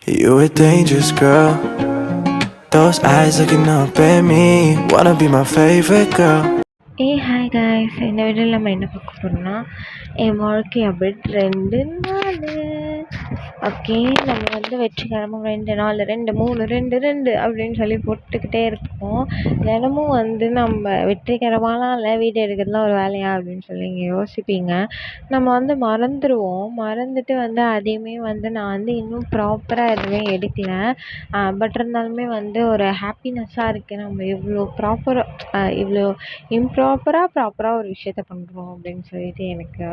You a dangerous girl. Those eyes looking up at me. Wanna be my favorite girl. Hi guys, இந்த வீடியோவில் நம்ம என்ன பார்க்க போகிறோம்னா என் வாழ்க்கை அப்படி 2 நாள். ஓகே, நம்ம வந்து வெற்றிகரமாக 2 நாள் 2 3 2 2 அப்படின்னு சொல்லி போட்டுக்கிட்டே இருக்கோம். தினமும் வந்து நம்ம வெற்றிகரமாலாம் இல்லை, வீடியோ எடுக்கிறதுலாம் ஒரு வேலையா அப்படின்னு சொல்லி நீங்கள் யோசிப்பீங்க. நம்ம வந்து மறந்துட்டு வந்து அதையுமே வந்து நான் வந்து இன்னும் ப்ராப்பராக எதுவுமே எடுக்கலை. பட் இருந்தாலுமே வந்து ஒரு ஹாப்பினஸ்ஸாக இருக்குது. நம்ம இவ்வளோ ப்ராப்பராக ஒரு விஷயத்த பண்ணுறோம் அப்படின்னு சொல்லிட்டு. எனக்கு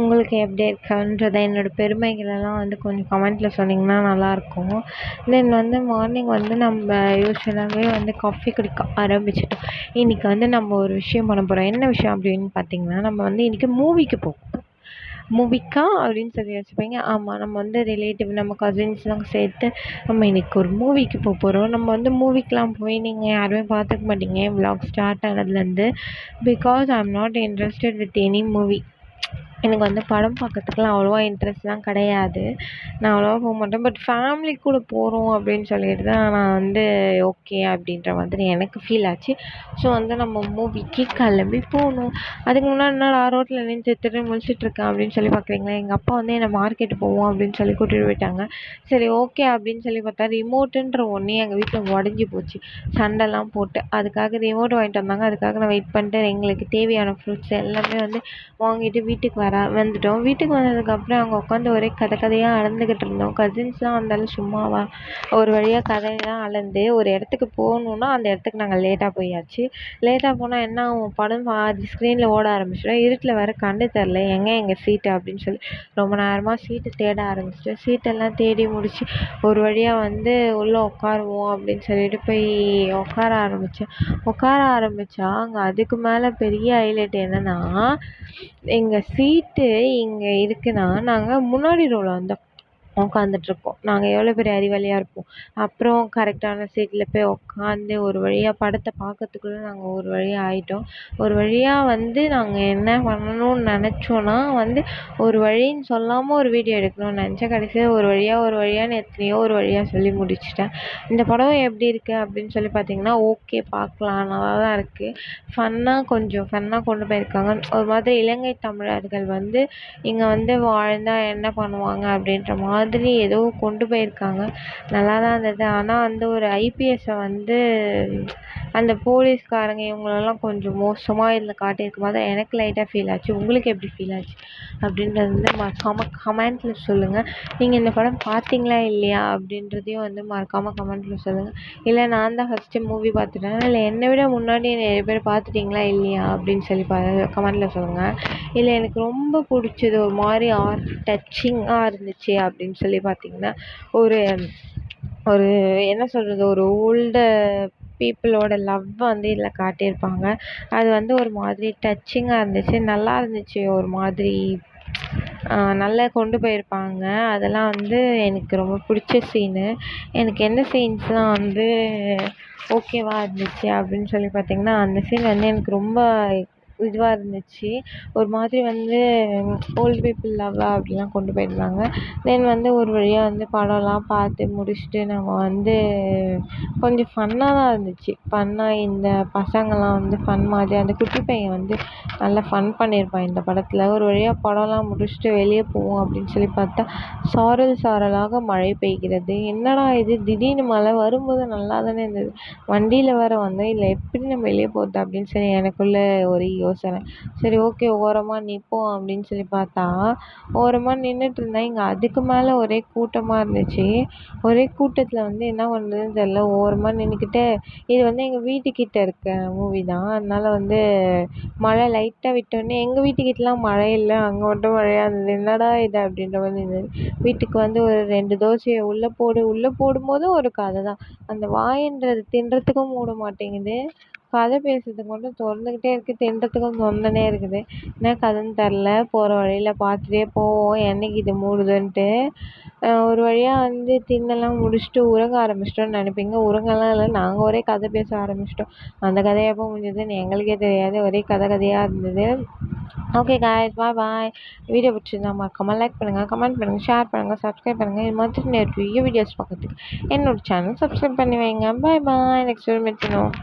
உங்களுக்கு எப்படி இருக்குன்றதை என்னோடய பெருமைகளெல்லாம் வந்து கொஞ்சம் கமெண்ட்டில் சொன்னிங்கன்னா நல்லாயிருக்கும். தென் வந்து மார்னிங் வந்து நம்ம யூஸ்வலாகவே வந்து காஃபி குடிக்க ஆரம்பிச்சிட்டோம். இன்றைக்கி வந்து நம்ம ஒரு விஷயம் பண்ண போகிறோம். என்ன விஷயம் அப்படின்னு பார்த்திங்கன்னா, நம்ம வந்து இன்றைக்கி மூவிக்கா அப்படின்னு சொல்லி வச்சுப்பீங்க. ஆமாம், நம்ம வந்து ரிலேட்டிவ் நம்ம கசின்ஸ்லாம் சேர்த்து நம்ம இன்றைக்கி ஒரு மூவிக்கு போகிறோம். நம்ம வந்து மூவிக்கெலாம் போய் நீங்கள் யாருமே பார்த்துக்க மாட்டீங்க விலாக் ஸ்டார்ட் ஆனதுலேருந்து. Because I am not interested with any movie. எனக்கு வந்து படம் பார்க்கறதுக்குலாம் அவ்வளோவா இன்ட்ரெஸ்ட்லாம் கிடையாது. நான் அவ்வளோவா போக மாட்டேன். பட் ஃபேமிலி கூட போகிறோம் அப்படின்னு சொல்லிட்டு தான் நான் வந்து ஓகே அப்படின்ற மாதிரி எனக்கு ஃபீல் ஆச்சு. ஸோ வந்து நம்ம மூவிக்கு கிளம்பி போகணும். அதுக்கு முன்னாடி நான் ரோட்டில் நின்று முழிச்சிட்ருக்கேன் அப்படின்னு சொல்லி பார்க்குறீங்களா, எங்கள் அப்பா வந்து என்னை மார்க்கெட்டு போவோம் அப்படின்னு சொல்லி கூட்டிகிட்டு போயிட்டாங்க. சரி ஓகே அப்படின்னு சொல்லி பார்த்தா ரிமோட்டுன்ற ஒன்றே எங்கள் வீட்டில் உடஞ்சி போச்சு. சண்டைலாம் போட்டு அதுக்காக ரிமோட் வாங்கிட்டு வந்தாங்க. அதுக்காக நான் வெயிட் பண்ணிட்டு எங்களுக்கு தேவையான ஃப்ரூட்ஸ் எல்லாமே வந்து வாங்கிட்டு வீட்டுக்கு வந்துட்டோம். வீட்டுக்கு வந்ததுக்கப்புறம் அங்கே உட்காந்து ஒரே கதையாக அளந்துக்கிட்டு இருந்தோம். கசின்ஸ்லாம் வந்தாலும் சும்மாவா, ஒரு வழியாக கதையெல்லாம் அளந்து ஒரு இடத்துக்கு போகணுன்னா அந்த இடத்துக்கு நாங்கள் லேட்டாக போயாச்சு. லேட்டாக போனால் என்ன ஆகும், படம் பாதி ஸ்க்ரீனில் ஓட ஆரம்பிச்சிடும். இருட்டில் வேறு கண்டு தரல எங்கள் சீட்டு அப்படின்னு சொல்லி ரொம்ப நேரமாக சீட்டு தேட ஆரம்பிச்சிட்டோம். சீட்டெல்லாம் தேடி முடிச்சு ஒரு வழியாக வந்து உள்ளே உட்காருவோம் அப்படின்னு சொல்லிட்டு போய் உட்கார ஆரம்பித்தா அங்கே அதுக்கு மேலே பெரிய ஹைலைட் என்னென்னா, எங்கள் சீட்டு இங்கே இருக்குன்னா நாங்கள் முன்னாடி ரோவில் வந்தோம் உட்காந்துட்ருக்கோம். நாங்கள் எவ்வளோ பெரிய அறிவாளியாக இருப்போம். அப்புறம் கரெக்டான சீட்டில் போய் உட்காந்து ஒரு வழியாக படத்தை பார்க்கறதுக்குள்ளே நாங்கள் ஒரு வழியாக ஆகிட்டோம். ஒரு வழியாக வந்து நாங்கள் என்ன பண்ணணும்னு நினச்சோன்னா வந்து ஒரு வழின்னு சொல்லாமல் ஒரு வீடியோ எடுக்கணும்னு நினச்சேன். கடைசியாக ஒரு வழியான்னு எத்தனையோ ஒரு வழியாக சொல்லி முடிச்சிட்டேன். இந்த படம் எப்படி இருக்குது அப்படின்னு சொல்லி பார்த்தீங்கன்னா, ஓகே பார்க்கலாம், நல்லா தான் இருக்குது. கொஞ்சம் ஃபன்னாக கொண்டு போயிருக்காங்க. ஒரு மாதிரி இலங்கை தமிழர்கள் வந்து இங்கே வந்து வாழ்ந்தால் என்ன பண்ணுவாங்க அப்படின்ற மாதிரி ஏதோ கொண்டு போயிருக்காங்க. நல்லா தான் இருந்தது. ஆனால் வந்து ஒரு ஐபிஎஸ்ஸை வந்து அந்த போலீஸ்காரங்க இவங்களெல்லாம் கொஞ்சம் மோசமாக இதில் காட்டியிருக்கும் போது எனக்கு லைட்டாக ஃபீல் ஆச்சு. உங்களுக்கு எப்படி ஃபீல் ஆச்சு அப்படின்றது வந்து மறக்காமல் கமெண்ட்டில் சொல்லுங்கள். நீங்கள் இந்த படம் பார்த்தீங்களா இல்லையா அப்படின்றதையும் வந்து மறக்காமல் கமெண்ட்டில் சொல்லுங்கள். இல்லை நான் தான் ஃபஸ்ட்டு மூவி பார்த்துட்டேன், இல்லை என்னை விட முன்னாடி நிறைய பேர் பார்த்துட்டிங்களா இல்லையா அப்படின்னு சொல்லி கமெண்ட்டில் சொல்லுங்கள். இல்லை எனக்கு ரொம்ப பிடிச்சது ஒரு மாதிரி டச்சிங்காக இருந்துச்சு அப்படின்னு சொல்லி பார்த்தீங்கன்னா, ஒரு ஒரு என்ன சொல்கிறது, ஒரு ஓல்டு பீப்புளோட லவ் வந்து இதில் காட்டியிருப்பாங்க. அது வந்து ஒரு மாதிரி டச்சிங்காக இருந்துச்சு, நல்லா இருந்துச்சு. ஒரு மாதிரி நல்லா கொண்டு போயிருப்பாங்க. அதெல்லாம் வந்து எனக்கு ரொம்ப பிடிச்ச சீனு. எனக்கு எந்த சீன்ஸ்லாம் வந்து ஓகேவா இருந்துச்சு அப்படின்னு சொல்லி பார்த்தீங்கன்னா, அந்த சீன் வந்து எனக்கு ரொம்ப இதுவாக இருந்துச்சு. ஒரு மாதிரி வந்து ஓல்டு பீப்புள் லவ்வா அப்படிலாம் கொண்டு போயிருந்தாங்க. தென் வந்து ஒரு வழியாக வந்து படம்லாம் பார்த்து முடிச்சுட்டு நம்ம வந்து கொஞ்சம் ஃபன்னாக தான் இருந்துச்சு. ஃபன்னாக இந்த பசங்கள்லாம் வந்து ஃபன் மாதிரி அந்த குட்டி பையன் வந்து நல்லா ஃபன் பண்ணியிருப்பான் இந்த படத்தில். ஒரு வழியாக படம்லாம் முடிச்சுட்டு வெளியே போவோம் அப்படின்னு சொல்லி பார்த்தா சாரலாக மழை பெய்கிறது. என்னடா இது திடீர்னு மழை, வரும்போது நல்லா தானே இருந்தது, வண்டியில் வேறு வந்தோம், இல்லை எப்படி நம்ம வெளியே போகிறது அப்படின்னு சொல்லி எனக்குள்ளே ஒரு யோசனை. சரி ஓகே ஓரமாக நிற்போம் அப்படின்னு சொல்லி பார்த்தா ஓரமாக நின்றுட்டு இருந்தேன். இங்கே அதுக்கு மேலே ஒரே கூட்டமாக இருந்துச்சு. ஒரே கூட்டத்தில் வந்து என்ன பண்ணுறதுன்னு தெரில. ஓரமாக நின்றுக்கிட்டு, இது வந்து எங்கள் வீட்டுக்கிட்ட இருக்க மூவி தான். அதனால் வந்து மழை லைட்டாக விட்டோடனே எங்கள் வீட்டுக்கிட்டலாம் மழை இல்லை, அங்கே மட்டும் மழையாக இருந்தது. என்னடா இது அப்படின்ற மாதிரி இருந்தது. வீட்டுக்கு வந்து ஒரு 2 தோசையை உள்ளே போடும்போதும் ஒரு கதை தான். அந்த வாயின்றது தின்றதுக்கும் மூட மாட்டேங்குது, கதை பேசுறதுக்கு மட்டும் திறந்துக்கிட்டே இருக்குது, தின்றதுக்கும் தொந்தனே இருக்குது. என்ன கதைன்னு தெரில. போகிற வழியில் பார்த்துட்டே போவோம் என்னைக்கு இது மூடுதுன்ட்டு. ஒரு வழியாக வந்து தின்னெல்லாம் முடிச்சுட்டு உறங்க ஆரம்பிச்சிட்டோன்னு நினைப்பீங்க. உறங்கலாம் இல்லை, நாங்கள் ஒரே கதை பேச ஆரம்பிச்சிட்டோம். அந்த கதை எப்போ முடிஞ்சதுன்னு எங்களுக்கே தெரியாது. ஒரே கதையாக இருந்தது. ஓகே காய்ஸ், பாய் பாய். வீடியோ பிடிச்சிருந்தா மறக்காம லைக் பண்ணுங்கள், கமெண்ட் பண்ணுங்கள், ஷேர் பண்ணுங்கள், சப்ஸ்கிரைப் பண்ணுங்கள். இது மாதிரி நிறைய வீடியோஸ் பார்க்கறதுக்கு என்னோட சேனல் சப்ஸ்கிரைப் பண்ணி வைங்க. பாய் பாய். நெக்ஸ்ட் வீடியோ மீட் பண்ணுவோம்.